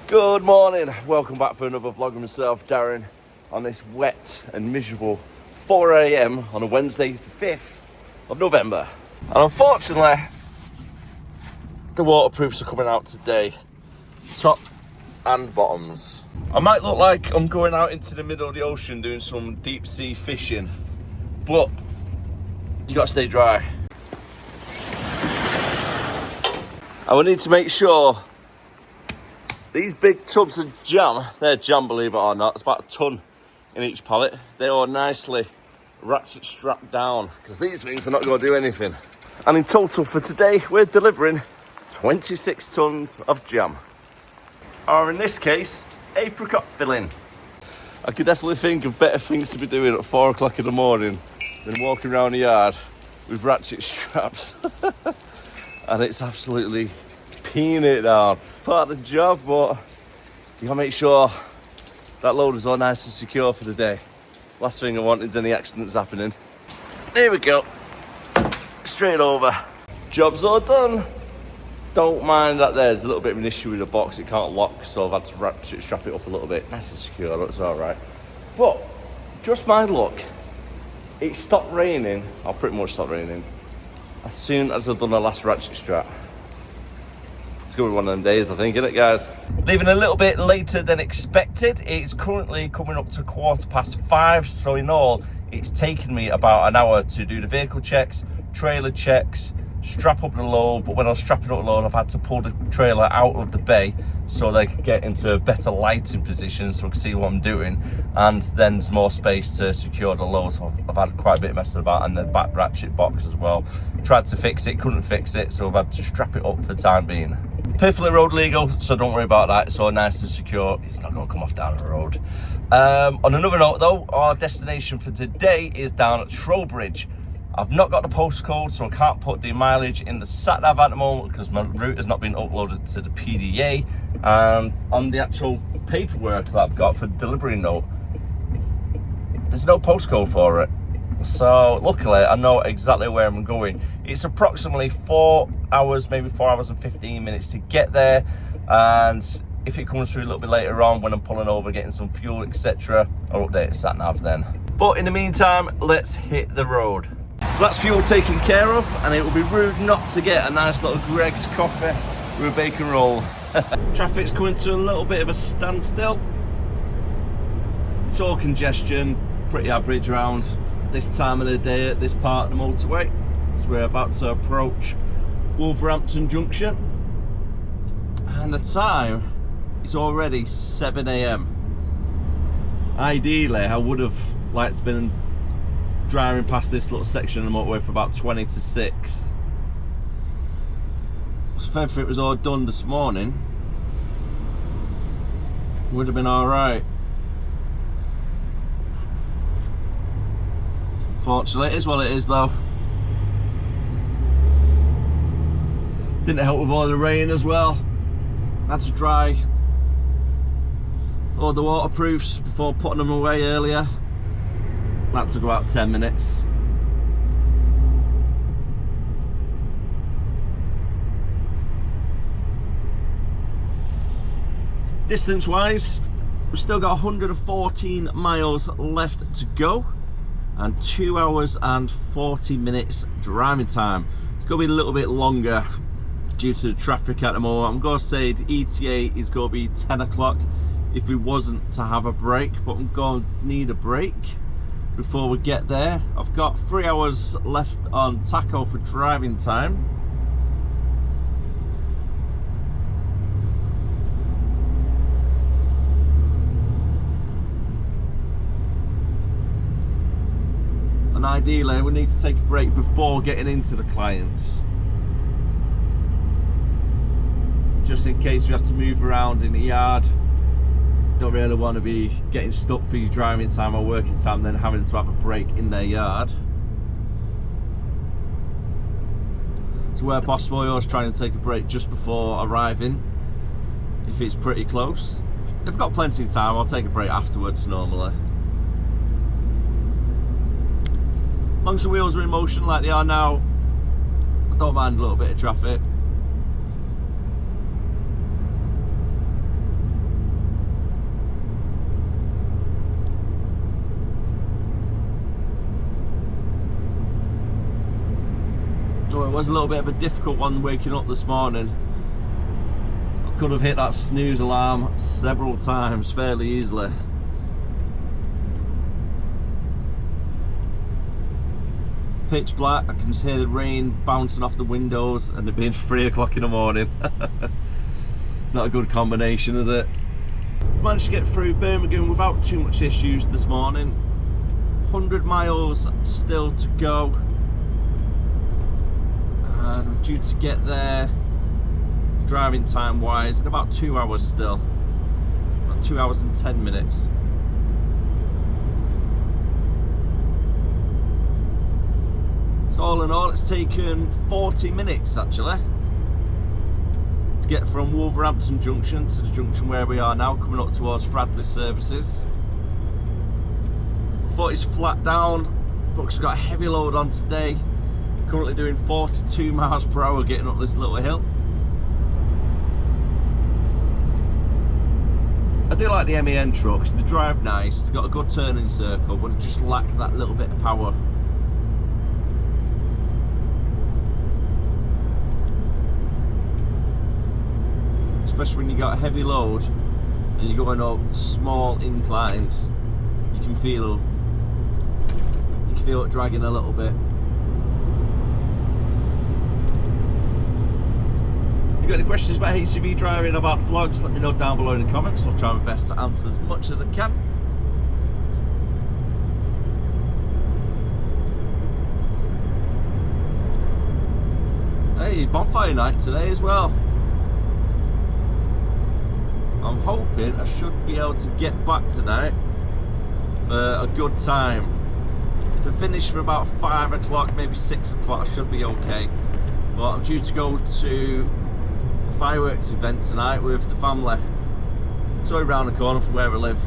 Good morning, welcome back for another vlog of myself, Darren, on this wet and miserable 4 AM on a Wednesday, the 5th of November. And unfortunately, the waterproofs are coming out today, top and bottoms. I might look like I'm going out into the middle of the ocean doing some deep sea fishing, but you gotta stay dry. And we need to make sure these big tubs of jam, they're jam, believe it or not, it's about a ton in each pallet. They are nicely ratchet strapped down because these things are not going to do anything. And in total for today, we're delivering 26 tons of jam. Or in this case, apricot filling. I could definitely think of better things to be doing at 4 o'clock in the morning than walking around the yard with ratchet straps. And it's absolutely peeing it down. Part of the job, but you gotta make sure that load is all nice and secure for the day. Last thing I want is any accidents happening. There we go. Straight over. Job's all done. Don't mind that there's a little bit of an issue with the box. It can't lock, so I've had to ratchet strap it up a little bit. Nice and secure, that's all right. But just my luck, it stopped raining, or pretty much stopped raining, as soon as I've done the last ratchet strap. It's going to be one of them days, I think, isn't it, guys? Leaving a little bit later than expected. It's currently coming up to 5:15, so in all, it's taken me about an hour to do the vehicle checks, trailer checks, strap up the load. But when I was strapping up the load, I've had to pull the trailer out of the bay so they can get into a better lighting position so I can see what I'm doing, and then there's more space to secure the load. So I've had quite a bit of messing about, and the back ratchet box as well. Tried to fix it, couldn't fix it, so I've had to strap it up for the time being. Perfectly road legal, so don't worry about that. It's all nice and secure. It's not going to come off down the road. On another note though, our destination for today is down at Trowbridge. I've not got the postcode, so I can't put the mileage in the sat-nav at the moment because my route has not been uploaded to the PDA. And on the actual paperwork that I've got for the delivery note, there's no postcode for it. So luckily, I know exactly where I'm going. It's approximately 4 hours, maybe 4 hours and 15 minutes to get there. And if it comes through a little bit later on when I'm pulling over, getting some fuel, etc., I'll update the sat-nav then. But in the meantime, let's hit the road. That's fuel taken care of, and it would be rude not to get a nice little Greg's coffee with a bacon roll. Traffic's coming to a little bit of a standstill. It's all congestion, pretty average around this time of the day at this part of the motorway, as we're about to approach Wolverhampton Junction. And the time is already 7 AM. Ideally, I would have liked to have been driving past this little section of the motorway for about 20 to 6. So if everything was all done this morning, would have been alright. Fortunately, it is what it is though. Didn't help with all the rain as well. Had to dry all the waterproofs before putting them away earlier. That took about 10 minutes. Distance wise, we've still got 114 miles left to go and 2 hours and 40 minutes driving time. It's going to be a little bit longer due to the traffic at the moment. I'm going to say the ETA is going to be 10 o'clock if we wasn't to have a break, but I'm going to need a break before we get there. I've got 3 hours left on tacho for driving time. And ideally, we need to take a break before getting into the clients, just in case we have to move around in the yard. Don't really want to be getting stuck for your driving time or working time, then having to have a break in their yard. So where possible, I always try to take a break just before arriving, if it's pretty close. If I've got plenty of time, I'll take a break afterwards normally. As long as the wheels are in motion like they are now, I don't mind a little bit of traffic. was a little bit of a difficult one waking up this morning. I could have hit that snooze alarm several times fairly easily. Pitch black, I can just hear the rain bouncing off the windows and it being 3 o'clock in the morning. It's not a good combination, is it? Managed to get through Birmingham without too much issues this morning. 100 miles still to go. And we're due to get there, driving time wise, in about 2 hours still. About 2 hours and 10 minutes. So all in all, it's taken 40 minutes actually to get from Wolverhampton Junction to the junction where we are now, coming up towards Fradley services. I thought it's flat down, but we've got a heavy load on today. Currently doing 42 miles per hour getting up this little hill. I do like the MEN trucks, they drive nice, they've got a good turning circle, but they just lack that little bit of power. Especially when you got a heavy load and you're going up small inclines, you can feel it dragging a little bit. If you've got any questions about HGV driving, about vlogs, let me know down below in the comments. I'll try my best to answer as much as I can. Hey, bonfire night today as well. I'm hoping I should be able to get back tonight for a good time. If I finish for about 5 o'clock, maybe 6 o'clock, I should be okay. But I'm due to go to a fireworks event tonight with the family. It's only around the corner from where I live.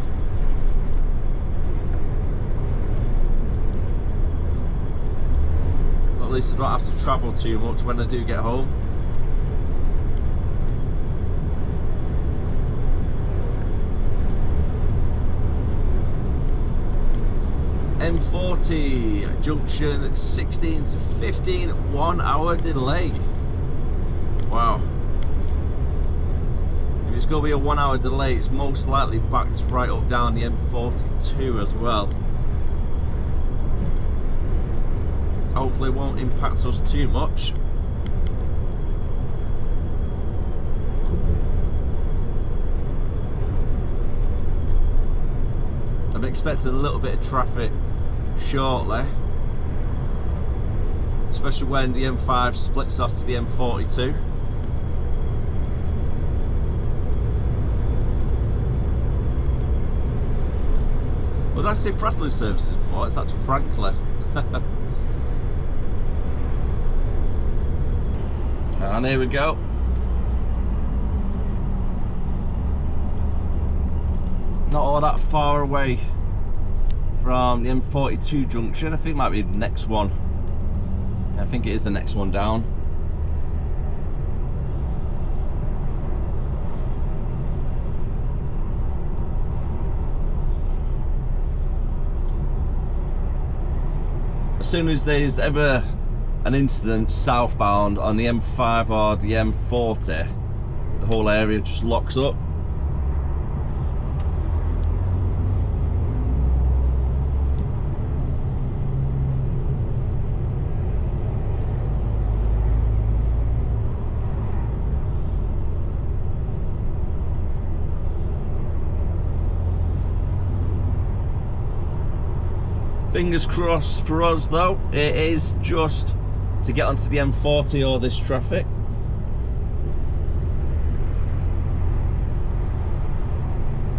But at least I don't have to travel too much when I do get home. M40 junction 16 to 15, 1 hour delay. Wow. If it's going to be a 1 hour delay, it's most likely backed right up down the M42 as well. Hopefully it won't impact us too much. I'm expecting a little bit of traffic shortly, especially when the M5 splits off to the M42. Well, did I say Fradley services before? It's actually Frankly. And here we go. Not all that far away from the M42 junction. I think it might be the next one. Yeah, I think it is the next one down. As soon as there's ever an incident southbound on the M5 or the M40, the whole area just locks up. Fingers crossed for us though, it is just to get onto the M40 or this traffic.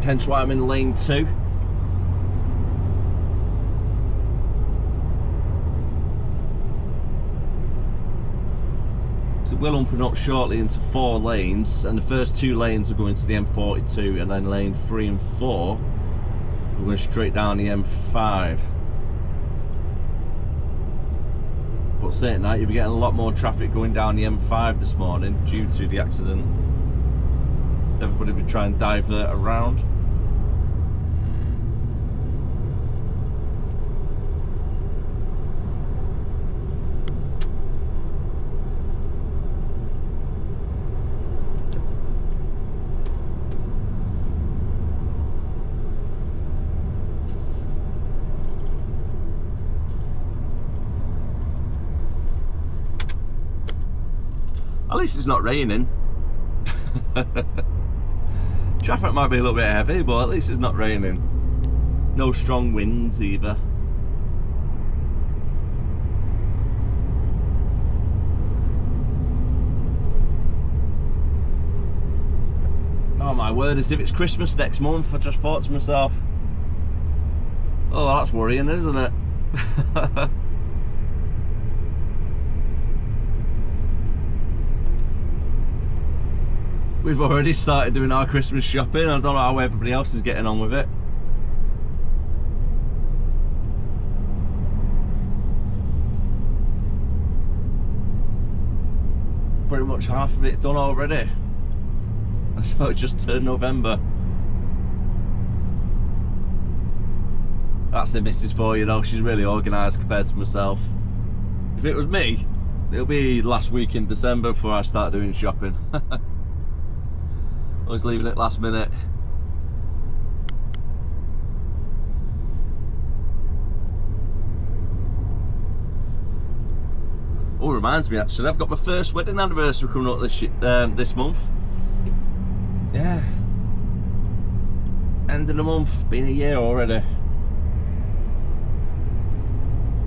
Hence why I'm in lane 2. So we'll open up shortly into 4 lanes, and the first 2 lanes are going to the M42, and then lane 3 and 4 we're going straight down the M5. But saying that, you'll be getting a lot more traffic going down the M5 this morning due to the accident. Everybody will be trying to divert around. At least it's not raining. Traffic might be a little bit heavy, but at least it's not raining. No strong winds either. Oh my word, as if it's Christmas next month. I just thought to myself, oh, that's worrying, isn't it? We've already started doing our Christmas shopping. I don't know how everybody else is getting on with it. Pretty much half of it done already. So it just turned November. That's the missus for you though. She's really organised compared to myself. If it was me, it'll be last week in December before I start doing shopping. Always leaving it last minute. Oh, reminds me actually, I've got my first wedding anniversary coming up this month. Yeah. End of the month, been a year already.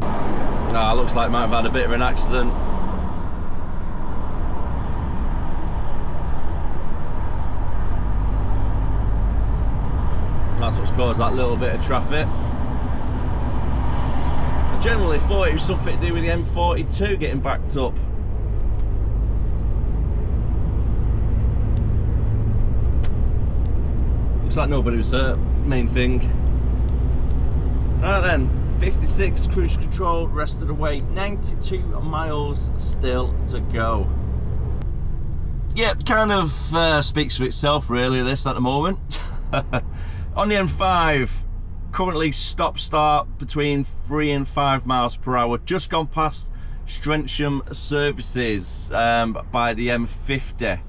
Ah, looks like I might have had a bit of an accident. That's what's caused that little bit of traffic. I generally thought it was something to do with the M42 getting backed up. Looks like nobody was hurt, main thing. Right then, 56 cruise control, rest of the way, 92 miles still to go. Yep, kind of speaks for itself really, this at the moment. On the M5, currently stop-start between 3 and 5 miles per hour. Just gone past Strensham services by the M50.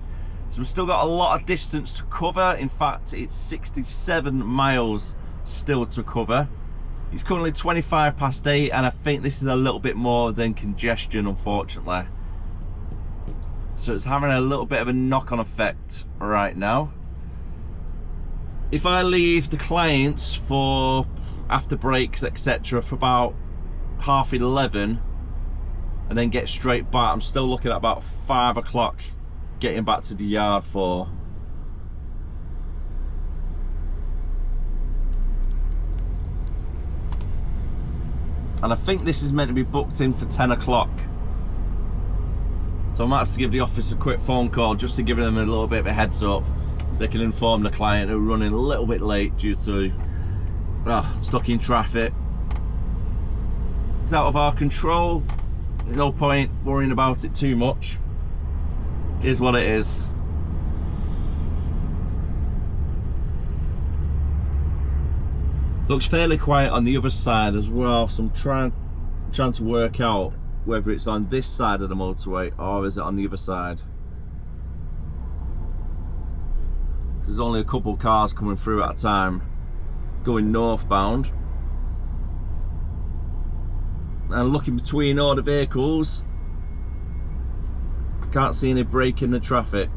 So we've still got a lot of distance to cover. In fact, it's 67 miles still to cover. It's currently 25 past 8, and I think this is a little bit more than congestion, unfortunately. So it's having a little bit of a knock-on effect right now. If I leave the clients for after breaks, etc., for about 11:30 and then get straight back, I'm still looking at about 5 o'clock getting back to the yard for. And I think this is meant to be booked in for 10 o'clock. So I might have to give the office a quick phone call just to give them a little bit of a heads up, so they can inform the client who are running a little bit late due to stuck in traffic. It's out of our control. There's no point worrying about it too much. It is what it is. Looks fairly quiet on the other side as well, so I'm trying to work out whether it's on this side of the motorway or is it on the other side. There's only a couple cars coming through at a time going northbound, and looking between all the vehicles, I can't see any break in the traffic.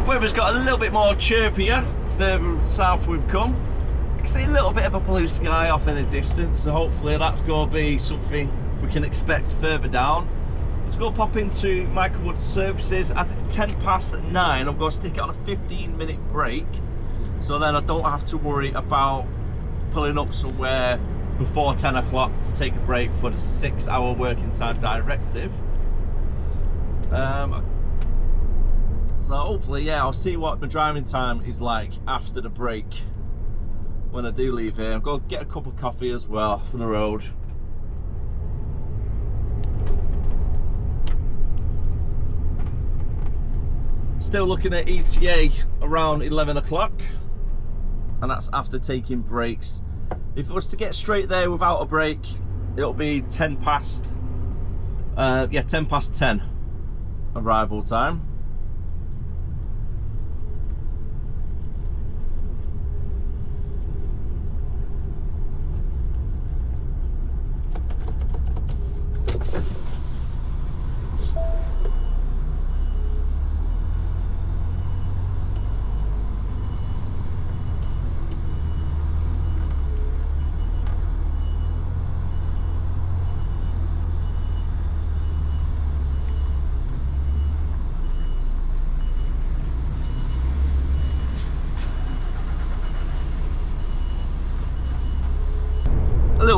Weather's got a little bit more chirpier further south we've come. I can see a little bit of a blue sky off in the distance, so hopefully that's going to be something we can expect further down. Let's go pop into Michaelwood services. As it's 10 past 9, I'm going to stick it on a 15-minute break, so then I don't have to worry about pulling up somewhere before 10 o'clock to take a break for the 6-hour working time directive. So hopefully, yeah, I'll see what my driving time is like after the break when I do leave here. I'll go get a cup of coffee as well for the road. Still looking at ETA around 11 o'clock, and that's after taking breaks. If it was to get straight there without a break, it'll be 10 past 10 arrival time.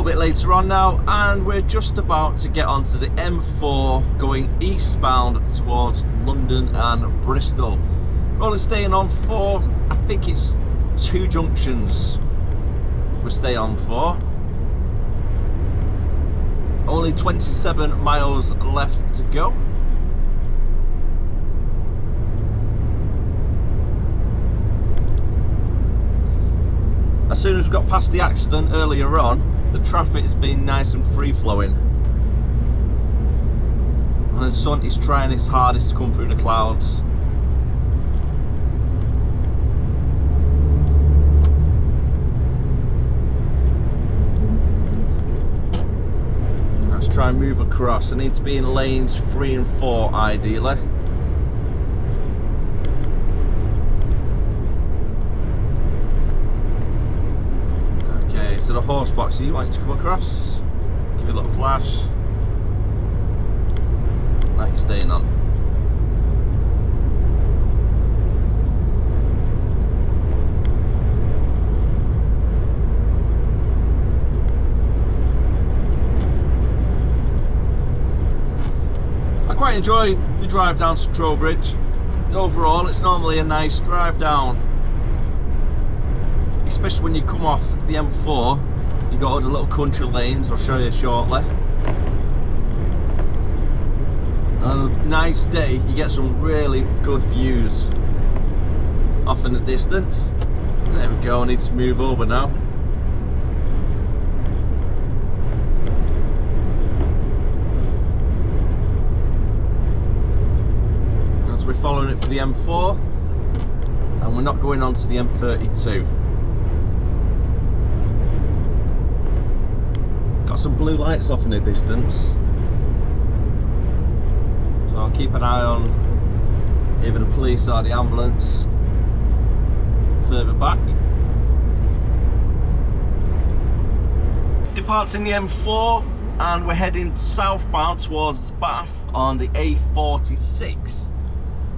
little bit later on now, and we're just about to get onto the M4 going eastbound towards London and Bristol. We're only staying on for, I think it's 2 junctions we'll stay on for. Only 27 miles left to go. As soon as we got past the accident earlier on, the traffic has been nice and free-flowing. And the sun is trying its hardest to come through the clouds. Let's try and move across. I need to be in lanes 3 and 4 ideally. So the horse box, you want to come across, give you a little flash, like you're staying on. I quite enjoy the drive down to Trowbridge. Overall, it's normally a nice drive down. Especially when you come off the M4, you got all the little country lanes, I'll show you shortly. On a nice day, you get some really good views off in the distance. There we go, I need to move over now. As we're following it for the M4, and we're not going on to the M32. Got some blue lights off in the distance, so I'll keep an eye on either the police or the ambulance further back. Departing the M4, and we're heading southbound towards Bath on the A46.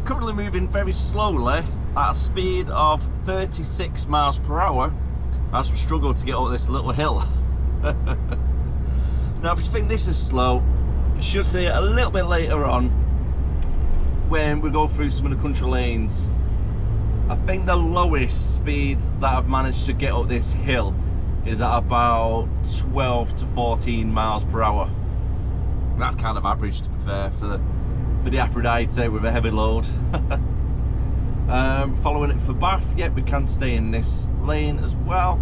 Currently moving very slowly at a speed of 36 miles per hour as we struggle to get up this little hill. Now, if you think this is slow, you should see it a little bit later on when we go through some of the country lanes. I think the lowest speed that I've managed to get up this hill is at about 12 to 14 miles per hour. That's kind of average, to be fair, for the Aphrodite with a heavy load. Following it for Bath, yeah, we can stay in this lane as well.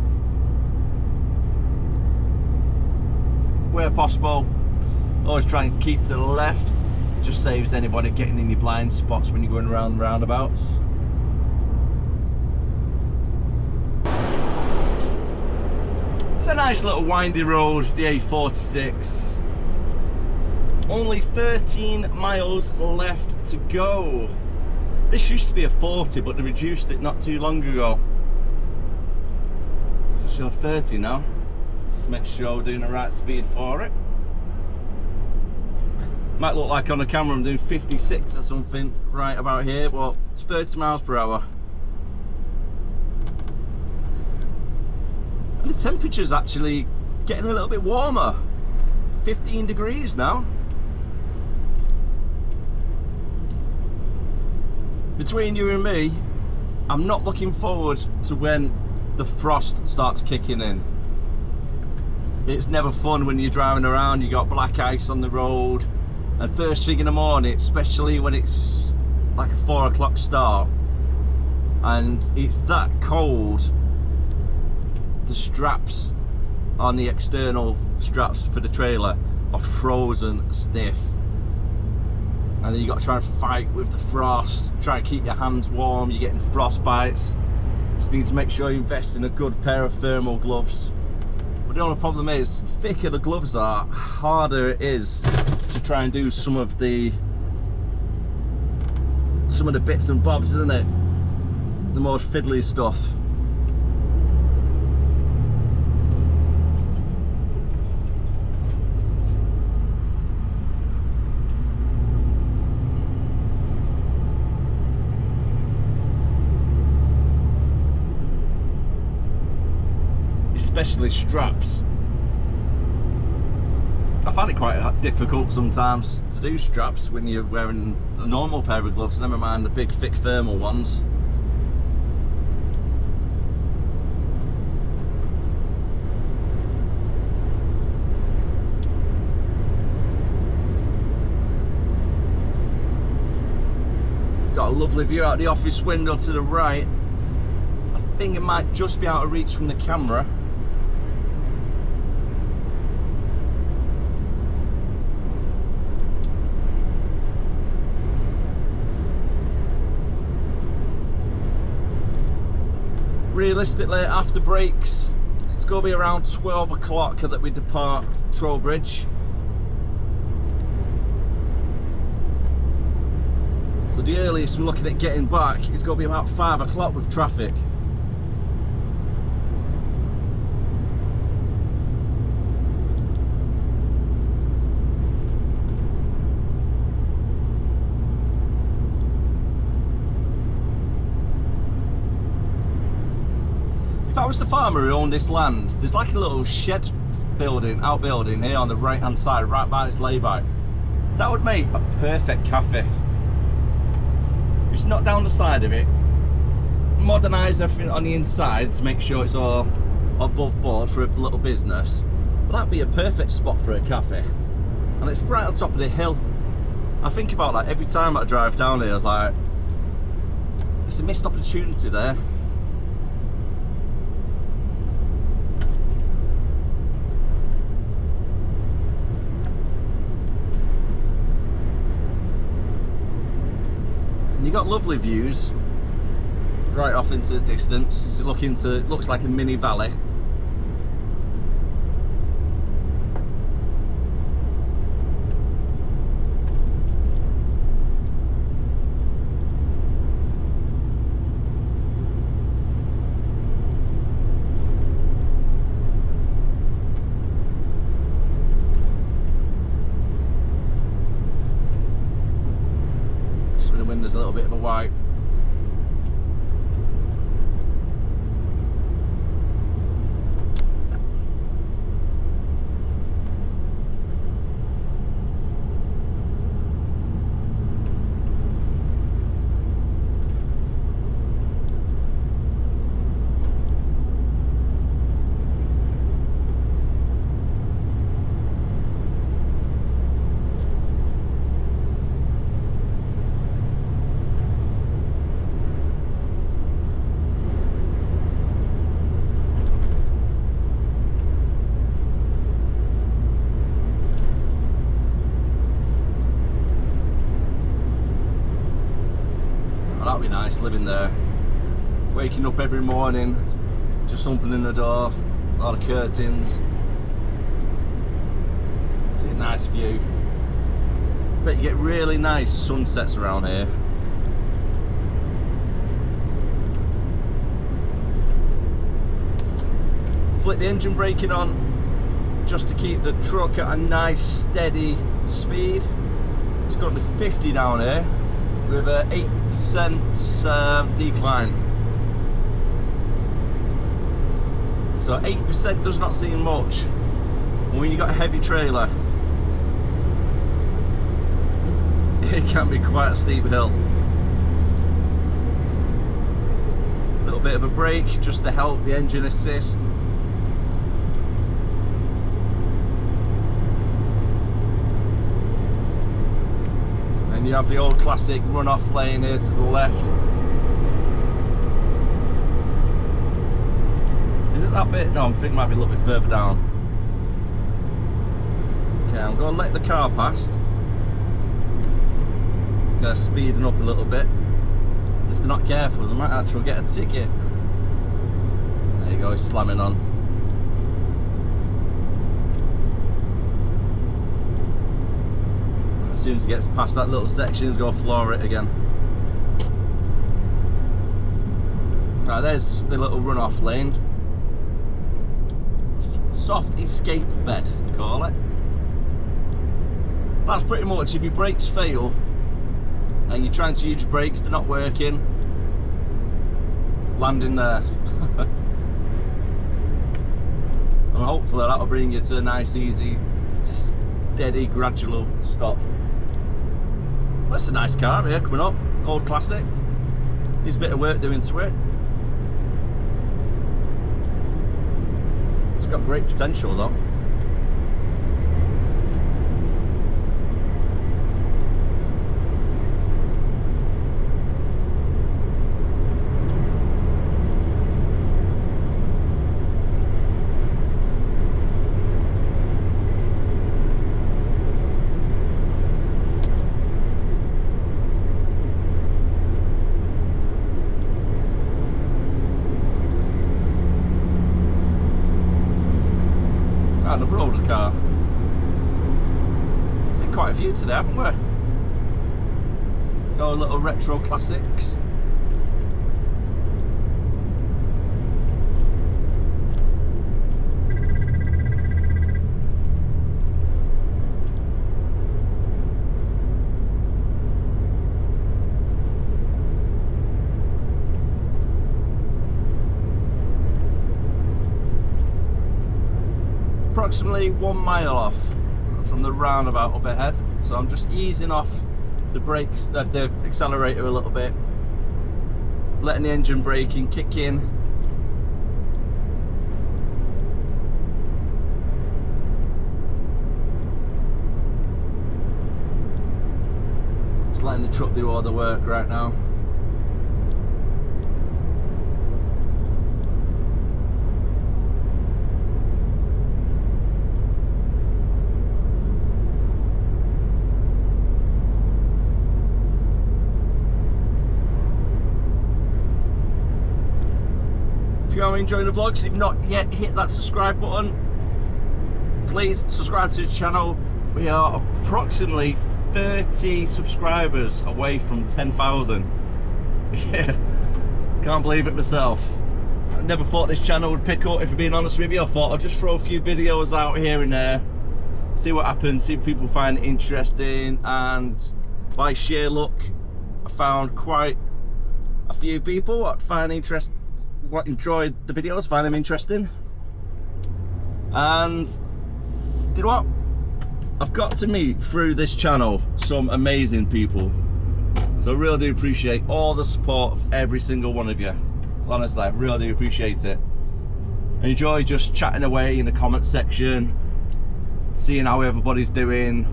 Where possible, always try and keep to the left, just saves anybody getting in your blind spots when you're going around the roundabouts. It's a nice little windy road, the A46. Only 13 miles left to go. This used to be a 40, but they reduced it not too long ago. So it's a 30 now. Just make sure we're doing the right speed for it. Might look like on the camera I'm doing 56 or something right about here, but it's 30 miles per hour. And the temperature's actually getting a little bit warmer. 15 degrees now. Between you and me, I'm not looking forward to when the frost starts kicking in. It's never fun when you're driving around, you got black ice on the road, and first thing in the morning, especially when it's like a 4 o'clock start and it's that cold, the straps on the external straps for the trailer are frozen stiff, and then you got to try and fight with the frost, try and keep your hands warm, you're getting frost bites. Just need to make sure you invest in a good pair of thermal gloves. But the only problem is, the thicker the gloves are, harder it is to try and do some of the bits and bobs, isn't it? The more fiddly stuff. Especially straps. I find it quite difficult sometimes to do straps when you're wearing a normal pair of gloves, never mind the big thick thermal ones. Got a lovely view out the office window to the right. I think it might just be out of reach from the camera. Realistically, after breaks, it's going to be around 12 o'clock that we depart Trowbridge. So the earliest we're looking at getting back is going to be about 5 o'clock with traffic. If I was the farmer who owned this land, there's like a little shed outbuilding here on the right hand side, right by this lay-by. That would make a perfect cafe. Just knock down the side of it, modernise everything on the inside to make sure it's all above board for a little business. But that'd be a perfect spot for a cafe. And it's right on top of the hill. I think about that every time I drive down here. I was like, it's a missed opportunity there. You got lovely views right off into the distance. You look into, it looks like a mini valley. There's a little bit of a wipe. That'd be nice living there. Waking up every morning, just opening the door, a lot of curtains. See a nice view. Bet you get really nice sunsets around here. Flick the engine braking on just to keep the truck at a nice steady speed. It's got to be 50 down here with a 8% decline. So 8% does not seem much, but when you got a heavy trailer, it can be quite a steep hill. A little bit of a brake just to help the engine assist. And you have the old classic run-off lane here to the left. Is it that bit? No, I think it might be a little bit further down. Okay, I'm going to let the car past. Going to speeding up a little bit. If they're not careful, they might actually get a ticket. There you go, he's slamming on. As soon as he gets past that little section, he's going to floor it again. Right, there's the little run-off lane. Soft escape bed, they call it. That's pretty much, if your brakes fail and you're trying to use your brakes, they're not working, land in there. And hopefully that'll bring you to a nice easy steady, gradual stop. That's a nice car here coming up, old classic. Needs a bit of work doing to it. It's got great potential though. Another older car. Seen quite a few today, haven't we? Got a little retro classics. Approximately 1 mile off from the roundabout up ahead, so I'm just easing off the brakes, the accelerator a little bit, letting the engine braking kick in. Just letting the truck do all the work right now. If you are enjoying the vlogs, if you've not yet hit that subscribe button, please subscribe to the channel. We are approximately 30 subscribers away from 10,000. Yeah, can't believe it myself. I never thought this channel would pick up, if I'm being honest with you. I thought I'd just throw a few videos out here and there, see what happens, see if people find it interesting, and by sheer luck, I found quite a few people that find interest, what enjoyed the videos, find them interesting. And you know what? I've got to meet through this channel some amazing people. So I really do appreciate all the support of every single one of you. Honestly, I really do appreciate it. I enjoy just chatting away in the comment section, seeing how everybody's doing.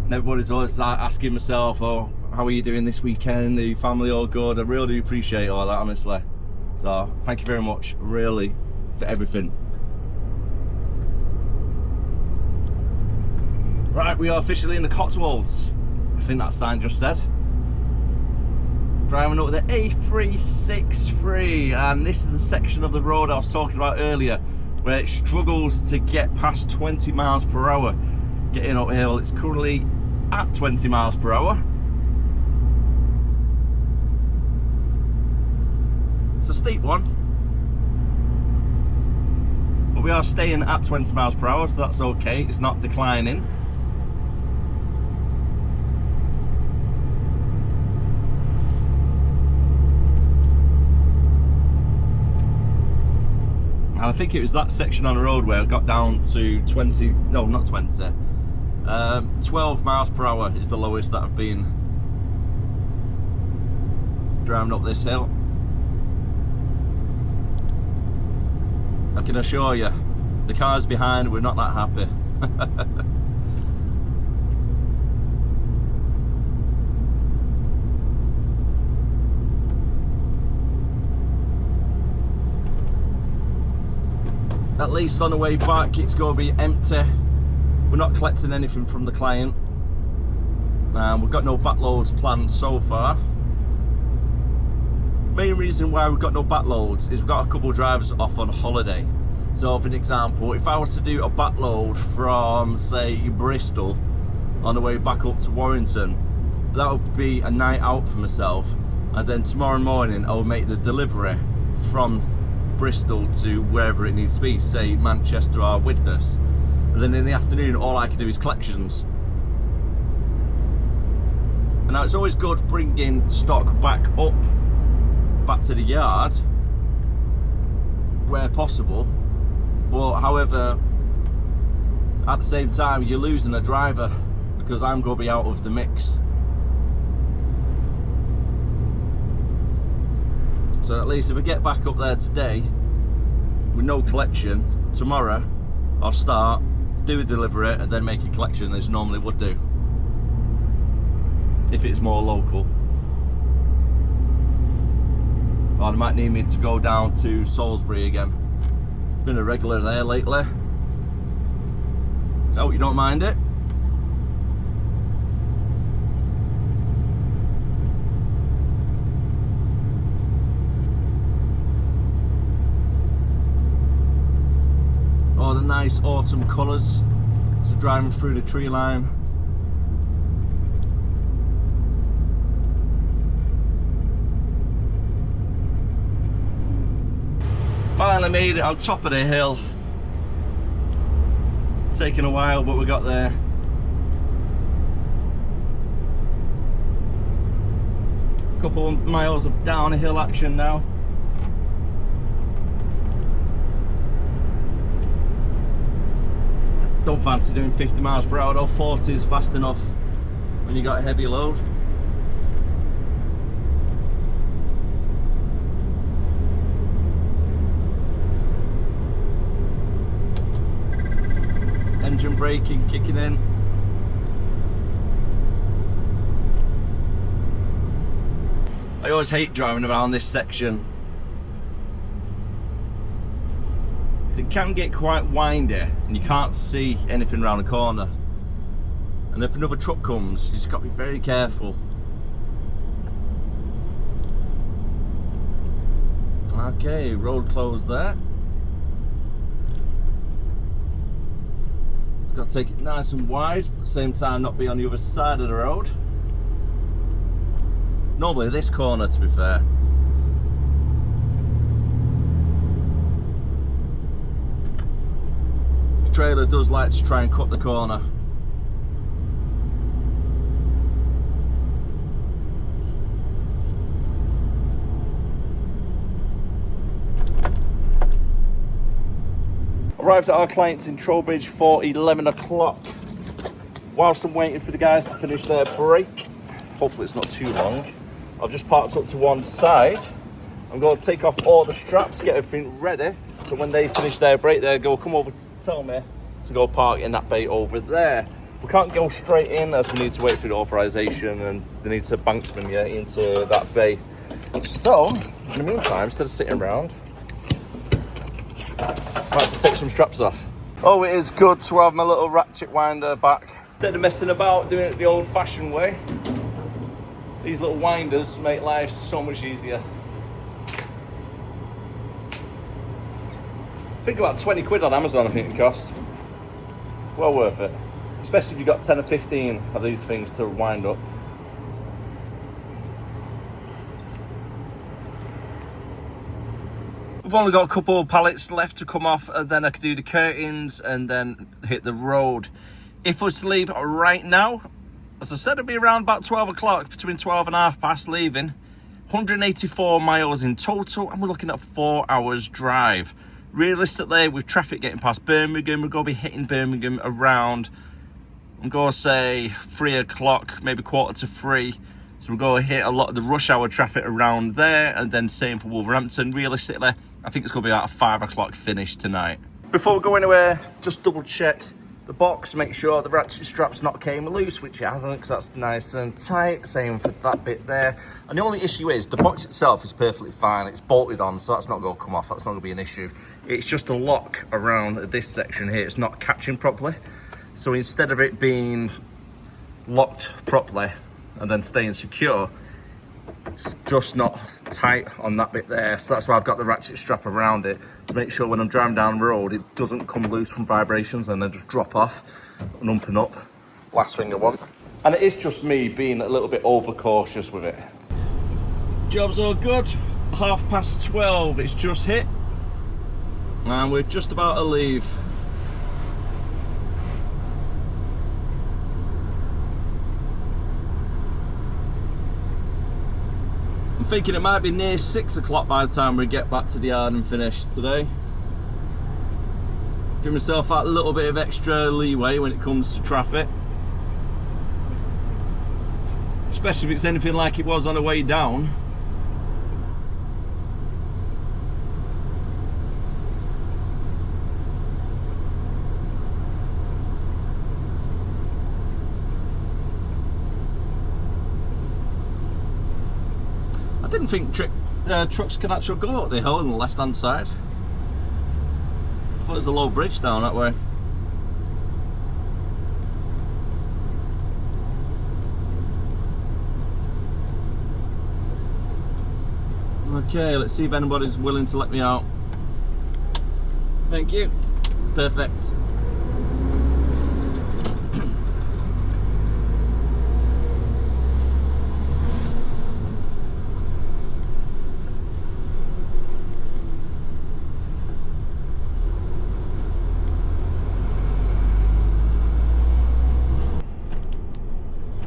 And everybody's always like asking myself, oh, how are you doing this weekend? Are your family all good? I really do appreciate all that, honestly. So thank you very much, really, for everything. Right, we are officially in the Cotswolds. I think that sign just said. Driving up the A363, and this is the section of the road I was talking about earlier, where it struggles to get past 20 miles per hour. Getting uphill, it's currently at 20 miles per hour. It's a steep one, but we are staying at 20 miles per hour, so that's okay. It's not declining. And I think it was that section on the road where I got down to 20, no, not 20, 12 miles per hour is the lowest that I've been driving up this hill. I can assure you, the cars behind, we're not that happy. At least on the way back, it's going to be empty. We're not collecting anything from the client. We've got no backloads planned so far. Main reason why we've got no backloads is we've got a couple of drivers off on holiday. So for an example, if I was to do a backload from, say, Bristol on the way back up to Warrington, that would be a night out for myself, and then tomorrow morning I would make the delivery from Bristol to wherever it needs to be, say Manchester or Widnes, and then in the afternoon all I can do is collections. And now it's always good bringing stock back to the yard where possible, but however, At the same time, you're losing a driver because I'm going to be out of the mix. So at least if I get back up there today with no collection, tomorrow I'll start, do a delivery and then make a collection as normally would do if it's more local. Or they might need me to go down to Salisbury again. Been a regular there lately. Oh, you don't mind it? Oh, the nice autumn colours as we're driving through the tree line. Finally made it on top of the hill. It's taken a while, but we got there. Couple of miles of downhill action now. Don't fancy doing 50 miles per hour though. 40 is fast enough when you got a heavy load. Engine braking kicking in. I always hate driving around this section. It can get quite windy and you can't see anything around the corner. And if another truck comes, you just got to be very careful. Okay, road closed there. Just got to take it nice and wide, but at the same time not be on the other side of the road. Normally this corner, to be fair. Trailer does like to try and cut the corner. Arrived at our clients in Trowbridge for 11 o'clock. Whilst I'm waiting for the guys to finish their break, hopefully it's not too long, I've just parked up to one side. I'm going to take off all the straps, get everything ready, so when they finish their break they'll go come over to tell me to go park in that bay over there. We can't go straight in as we need to wait for the authorization and they need to banksman me into that bay. So in the meantime, instead of sitting around, I have to take some straps off. Oh, it is good to have my little ratchet winder back. Instead of messing about doing it the old fashioned way, these little winders make life so much easier. I think about 20 quid on Amazon I think it cost. Well worth it. Especially if you've got 10 or 15 of these things to wind up. We've only got a couple of pallets left to come off and then I could do the curtains and then hit the road. If I was to leave right now, as I said, it'll be around about 12 o'clock, between 12 and half past leaving. 184 miles in total and we're looking at 4 hours drive. Realistically, with traffic getting past Birmingham, we're going to be hitting Birmingham around, I'm going to say 3 o'clock, maybe 2:45. So we're going to hit a lot of the rush hour traffic around there, and then same for Wolverhampton. Realistically, I think it's going to be about a 5 o'clock finish tonight. Before we go anywhere, just double check the box, make sure the ratchet strap's not came loose, which it hasn't, because that's nice and tight. Same for that bit there. And the only issue is the box itself is perfectly fine. It's bolted on, so that's not going to come off. That's not going to be an issue. It's just a lock around this section here. It's not catching properly. So instead of it being locked properly and then staying secure, it's just not tight on that bit there. So that's why I've got the ratchet strap around it to make sure when I'm driving down the road it doesn't come loose from vibrations and then just drop off and up and up. Last thing I want. And it is just me being a little bit overcautious with it. Job's all good. 12:30, it's just hit. And we're just about to leave. I'm thinking it might be near 6 o'clock by the time we get back to the yard and finish today. Give myself that little bit of extra leeway when it comes to traffic. Especially if it's anything like it was on the way down. I didn't think trucks can actually go up the hill on the left hand side. I thought there's a low bridge down that way. Okay, let's see if anybody's willing to let me out. Thank you. Perfect.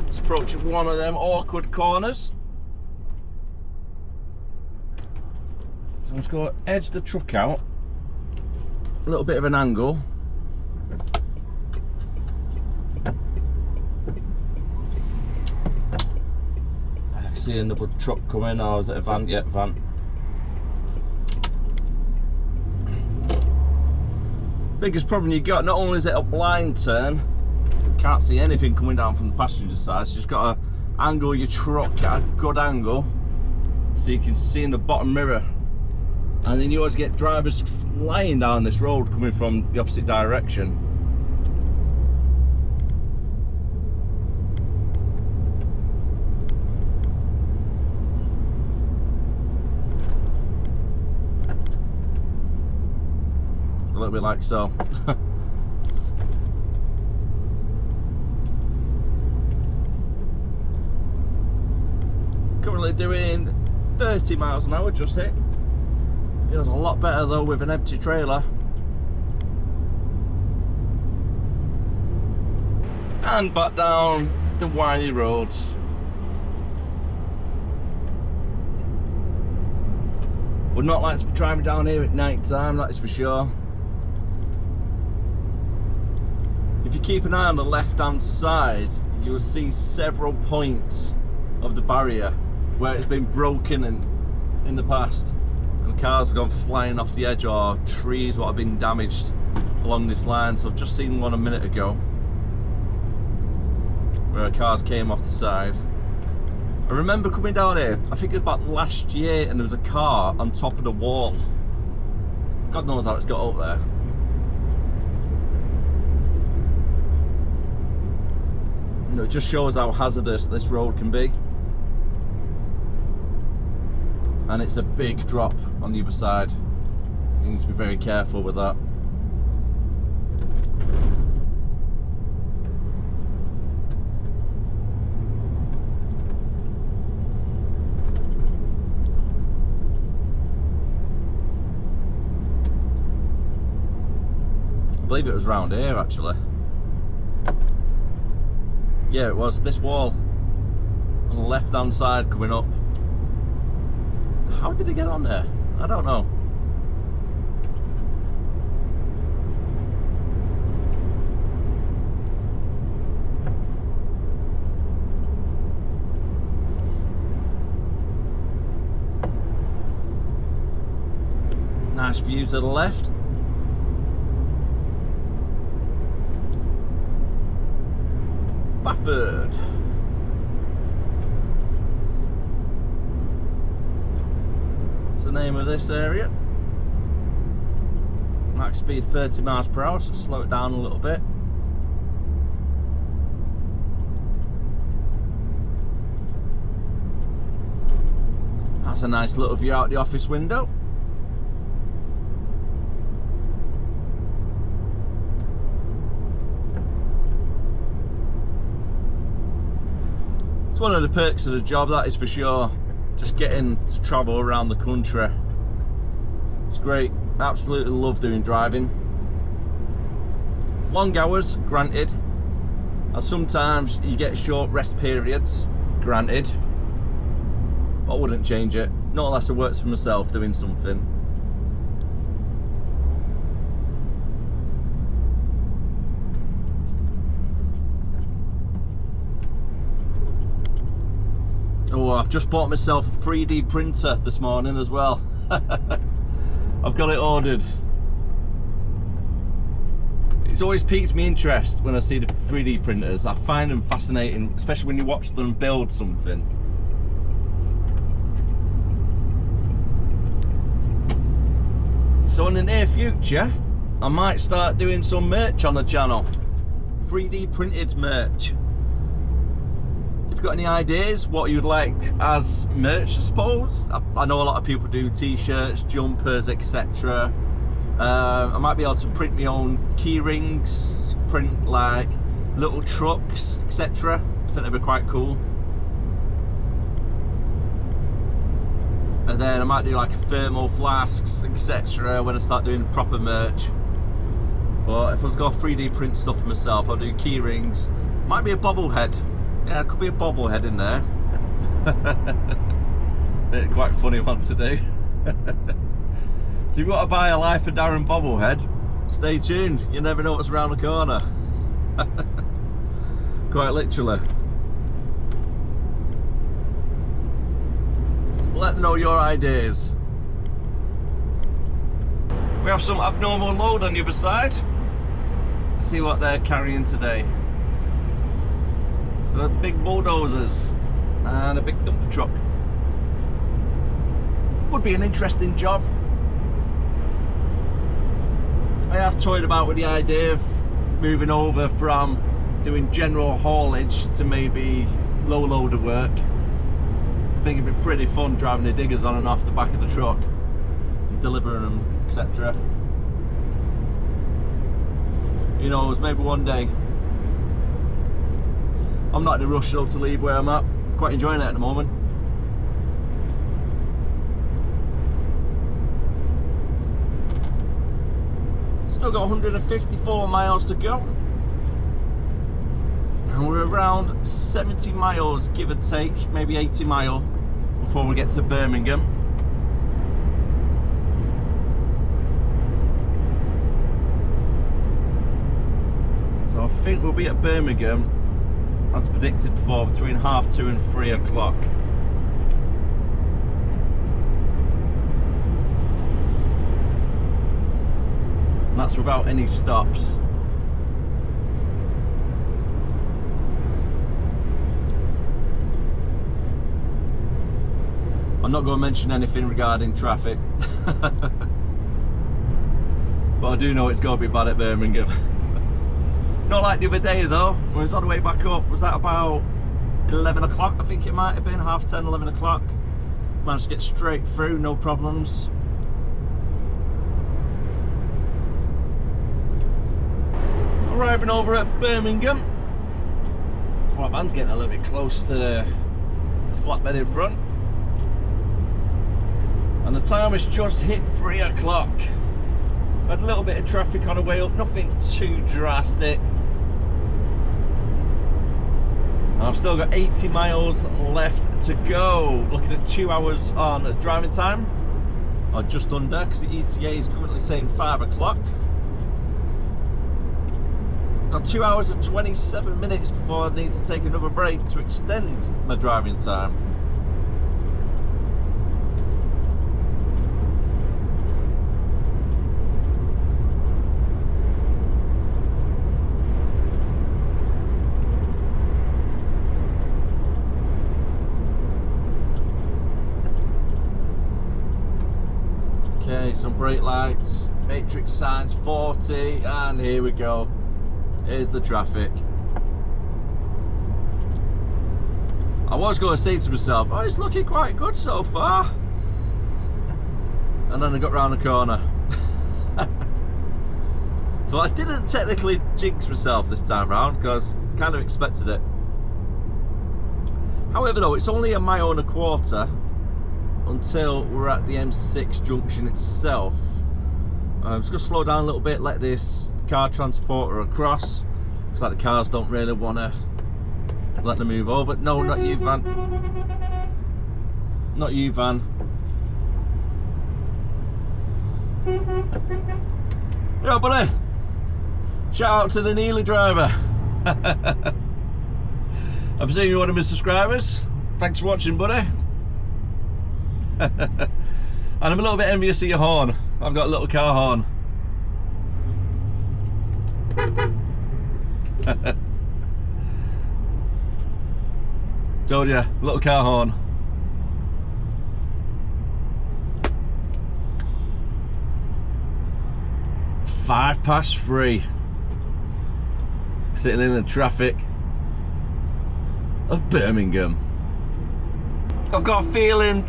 Let's approach one of them awkward corners. So I'm just going to edge the truck out, a little bit of an angle. I can see another truck coming. Oh, is it a van? Yeah, van. Biggest problem you got, not only is it a blind turn, you can't see anything coming down from the passenger side, so you've just got to angle your truck at a good angle so you can see in the bottom mirror. And then you always get drivers flying down this road coming from the opposite direction. A little bit like so. Currently doing 30 miles an hour, just hit. Feels a lot better though with an empty trailer. And back down the windy roads. Would not like to be driving down here at night time, that is for sure. If you keep an eye on the left hand side, you will see several points of the barrier where it's been broken in the past. Cars have gone flying off the edge, or trees what have been damaged along this line. So I've just seen one a minute ago where cars came off the side. I remember coming down here, I think it was about last year, and there was a car on top of the wall. God knows how it's got up there. You know, it just shows how hazardous this road can be. And it's a big drop on the other side. You need to be very careful with that. I believe it was round here actually. Yeah, it was this wall on the left hand side coming up. How did it get on there? I don't know. Nice view to the left. Bafford. The name of this area. Max speed 30 miles per hour, so slow it down a little bit. That's a nice little view out the office window. It's one of the perks of the job, that is for sure. Just getting to travel around the country. It's great. Absolutely love doing driving. Long hours, granted. And sometimes you get short rest periods, granted. But I wouldn't change it. Not unless it works for myself doing something. Oh, I've just bought myself a 3D printer this morning as well. I've got it ordered. It's always piqued me interest when I see the 3D printers. I find them fascinating, especially when you watch them build something. So in the near future, I might start doing some merch on the channel. 3D printed merch. If you've got any ideas what you'd like as merch, I suppose. I know a lot of people do t-shirts, jumpers, etc. I might be able to print my own key rings, print like little trucks, etc. I think that'd be quite cool. And then I might do like thermal flasks, etc. when I start doing proper merch. But if I was going to 3D print stuff for myself, I'll do key rings. Might be a bobblehead. Yeah, it could be a bobblehead in there. Quite a funny one to do. So if you want to buy a Life of Darren bobblehead, stay tuned. You never know what's around the corner. Quite literally. Let me know your ideas. We have some abnormal load on the other side. Let's see what they're carrying today. So they're big bulldozers and a big dumper truck. Would be an interesting job. I have toyed about with the idea of moving over from doing general haulage to maybe low loader work. I think it'd be pretty fun driving the diggers on and off the back of the truck and delivering them, etc. Who knows, maybe one day. I'm not in a rush though to leave where I'm at. Quite enjoying it at the moment. Still got 154 miles to go. And we're around 70 miles, give or take, maybe 80 miles before we get to Birmingham. So I think we'll be at Birmingham, as predicted before, between 2:30 and 3 o'clock. And that's without any stops. I'm not going to mention anything regarding traffic. But I do know it's going to be bad at Birmingham. Not like the other day though, when I was on the way back up. Was that about 11 o'clock? I think it might have been 10:30, 11 o'clock. Managed to get straight through, no problems. Arriving over at Birmingham. Well, my van's getting a little bit close to the flatbed in front. And the time has just hit 3 o'clock. Had a little bit of traffic on the way up, nothing too drastic. And I've still got 80 miles left to go. Looking at 2 hours on driving time, or just under, because the ETA is currently saying 5 o'clock. Got 2 hours and 27 minutes before I need to take another break to extend my driving time. Okay, some brake lights, matrix signs 40, and here we go. Here's the traffic. I was going to say to myself, oh, it's looking quite good so far. And then I got round the corner. So I didn't technically jinx myself this time round, because I kind of expected it. However though, it's only 1.25 miles until we're at the M6 junction itself. I'm just going to slow down a little bit, let this car transporter across. Looks like the cars don't really want to let them move over. No, not you, van. Not you, van. Yeah, buddy. Shout out to the Neely driver. I presume you're one of my subscribers. Thanks for watching, buddy. And I'm a little bit envious of your horn. I've got a little car horn. Told you, little car horn. Five past 3. Sitting in the traffic of Birmingham. I've got a feeling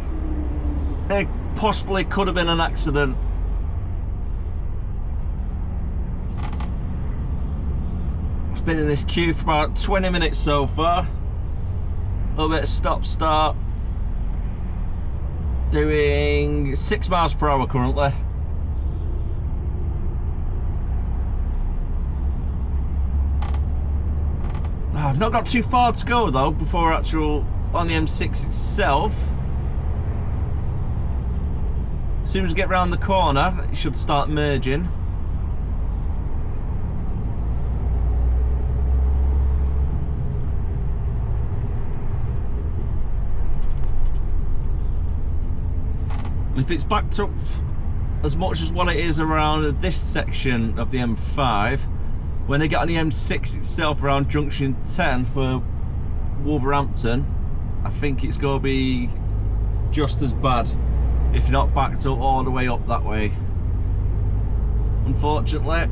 there possibly could have been an accident. I've been in this queue for about 20 minutes so far. A little bit of stop start. Doing 6 miles per hour currently. I've not got too far to go though before actual on the M6 itself. As soon as we get round the corner, it should start merging. If it's backed up as much as what it is around this section of the M5, when they get on the M6 itself around junction 10 for Wolverhampton, I think it's going to be just as bad, if not backed up all the way up that way. Unfortunately.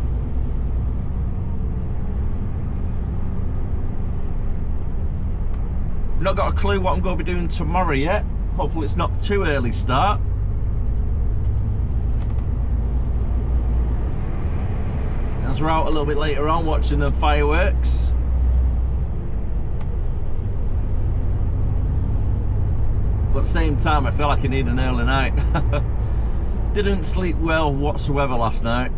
I've not got a clue what I'm going to be doing tomorrow yet. Hopefully it's not too early start. As we're out a little bit later on watching the fireworks. But at the same time, I feel like I need an early night. Didn't sleep well whatsoever last night.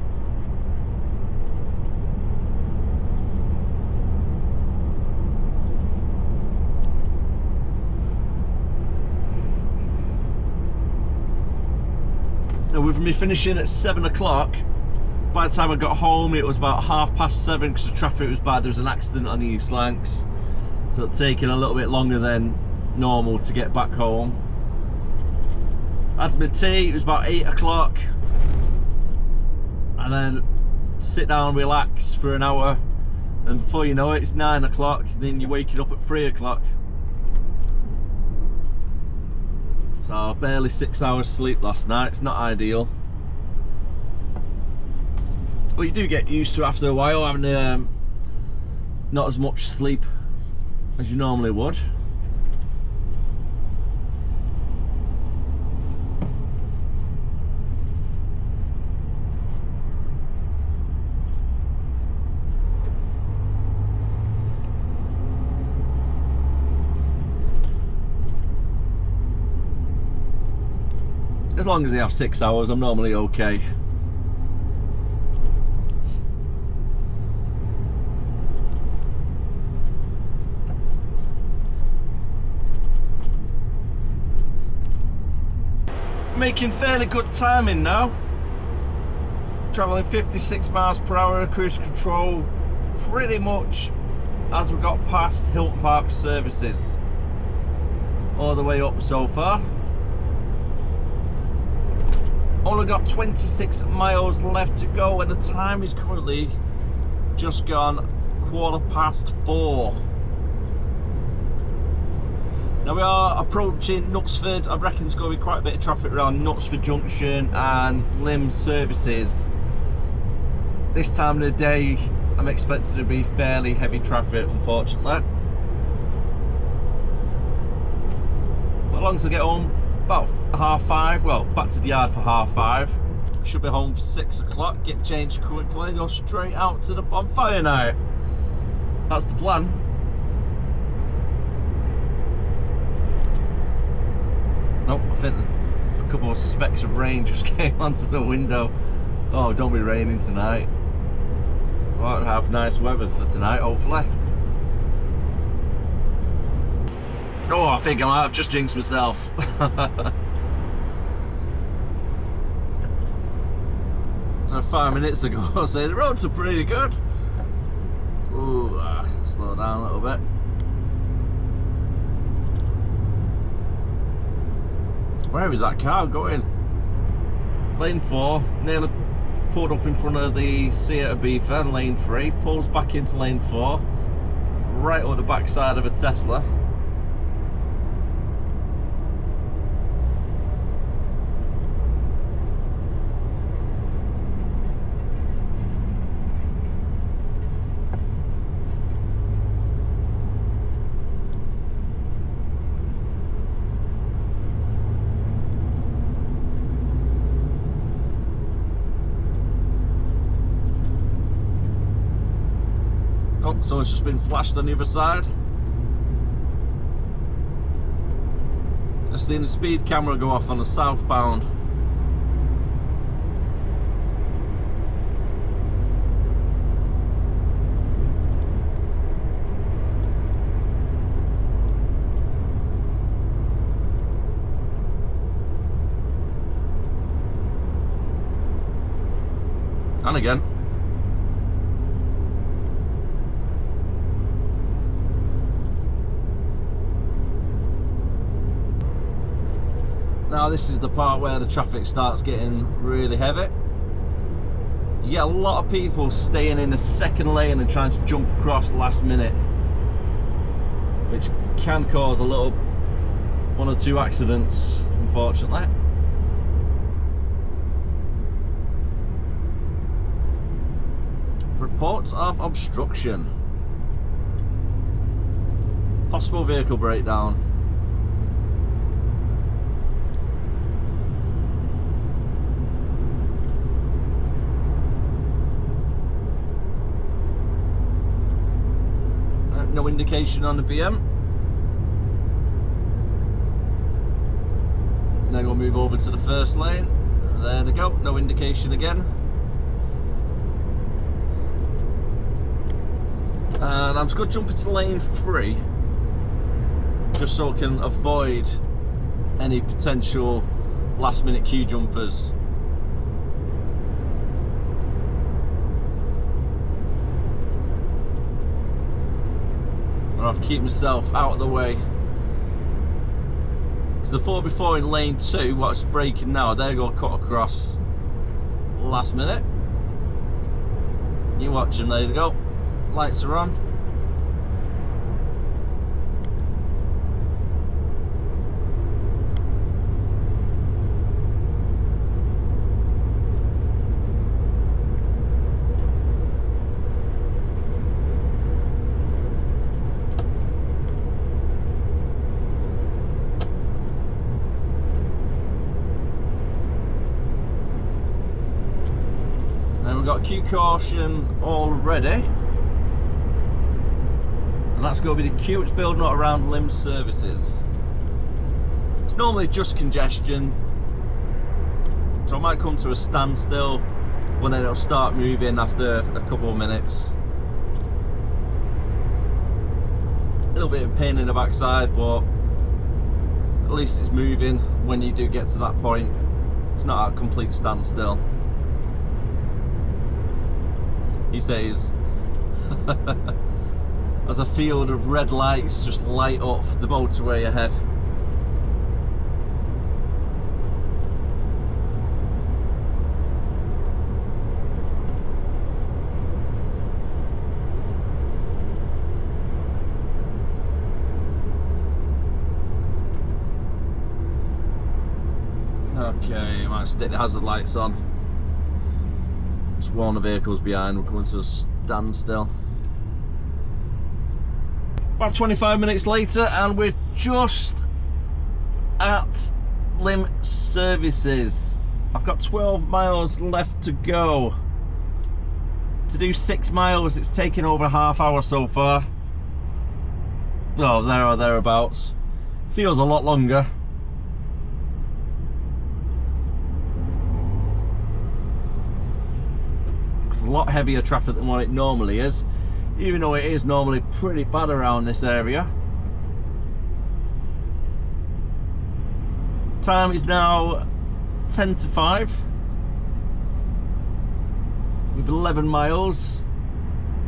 Now with me finishing at 7 o'clock, by the time I got home it was about 7:30 because the traffic was bad. There was an accident on the East Lancs, so it's taken a little bit longer than normal to get back home. Had my tea, it was about 8 o'clock, and then sit down, relax for an hour, and before you know it, it's 9 o'clock, and then you're waking up at 3 o'clock. So barely 6 hours sleep last night. It's not ideal. But you do get used to after a while having not as much sleep as you normally would. As long as they have 6 hours, I'm normally okay. Making fairly good timing now. Travelling 56 miles per hour, cruise control, pretty much as we got past Hilton Park services. All the way up so far. Only got 26 miles left to go, and the time is currently just gone 4:15. Now we are approaching Knutsford. I reckon there's going to be quite a bit of traffic around Knutsford Junction and Lim services. This time of the day, I'm expecting to be fairly heavy traffic, unfortunately. But as long as I get home about 5:30, well, back to the yard for 5:30. Should be home for 6 o'clock, get changed quickly, go straight out to the bonfire night. That's the plan. Nope, I think there's a couple of specks of rain just came onto the window. Oh, don't be raining tonight. We'll have nice weather for tonight, hopefully. Oh, I think I might have just jinxed myself. So 5 minutes ago, I say the roads are pretty good. Ooh, slow down a little bit. Where is that car going? Lane 4, nearly pulled up in front of the Seat Ibiza in lane 3, pulls back into lane 4, right up the backside of a Tesla. So it's just been flashed on the other side. Just seen the speed camera go off on the southbound. And again. Now this is the part where the traffic starts getting really heavy. You get a lot of people staying in the second lane and trying to jump across last minute, which can cause a little 1 or 2 accidents, unfortunately. Report of obstruction. Possible vehicle breakdown. No indication on the BM. Then we'll move over to the first lane. There they go, no indication again. And I'm just going to jump into lane 3, just so I can avoid any potential last minute queue jumpers. I'll have to keep myself out of the way. So the 4x4 in lane 2, what's braking now, they go cut across last minute. You watch them, there you go. Lights are on. We've got queue caution already, and that's going to be the queue it's building up around limb services. It's normally just congestion, so I might come to a standstill, but then it'll start moving after a couple of minutes. A little bit of pain in the backside, but at least it's moving when you do get to that point. It's not a complete standstill. He says, as a field of red lights just light up the motorway ahead. Okay, I might stick the hazard lights on. Just warn the vehicles behind, we're coming to a standstill. About 25 minutes later and we're just at limb services. I've got 12 miles left to go. To do 6 miles, it's taken over a half hour so far. Oh, there or thereabouts. Feels a lot longer. It's a lot heavier traffic than what it normally is, even though it is normally pretty bad around this area. Time is now 10 to 5 with 11 miles.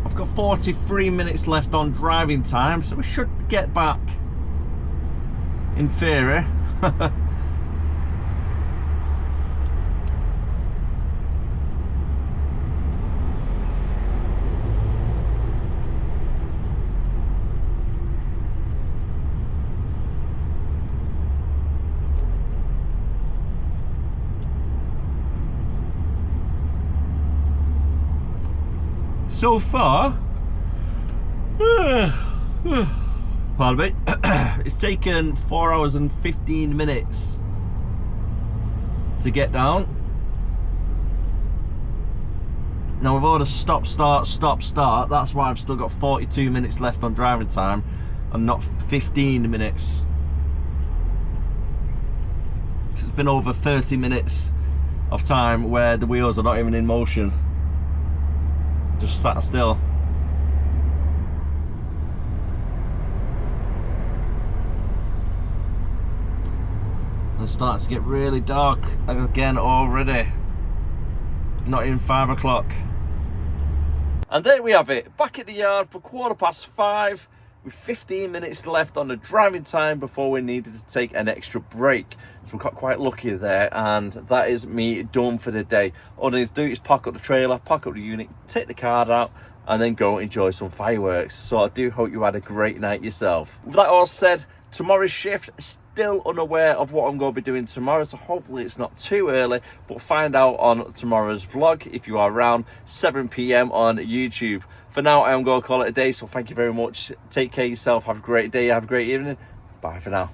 I've got 43 minutes left on driving time, so we should get back in theory. so far, pardon me, it's taken 4 hours and 15 minutes to get down. Now we've ordered stop, start, stop, start. That's why I've still got 42 minutes left on driving time and not 15 minutes. It's been over 30 minutes of time where the wheels are not even in motion. Just sat still. And it's starting to get really dark again already. Not even 5 o'clock. And there we have it, back at the yard for 5:15 with 15 minutes left on the driving time before we needed to take an extra break. So we got quite lucky there, and that is me done for the day. All I need to do is park up the trailer, park up the unit, take the card out, and then go enjoy some fireworks. So I do hope you had a great night yourself. With that all said, tomorrow's shift, still unaware of what I'm going to be doing tomorrow, so hopefully it's not too early, but find out on tomorrow's vlog if you are around 7 PM on YouTube. For now, I am going to call it a day, so thank you very much. Take care of yourself, have a great day, have a great evening. Bye for now.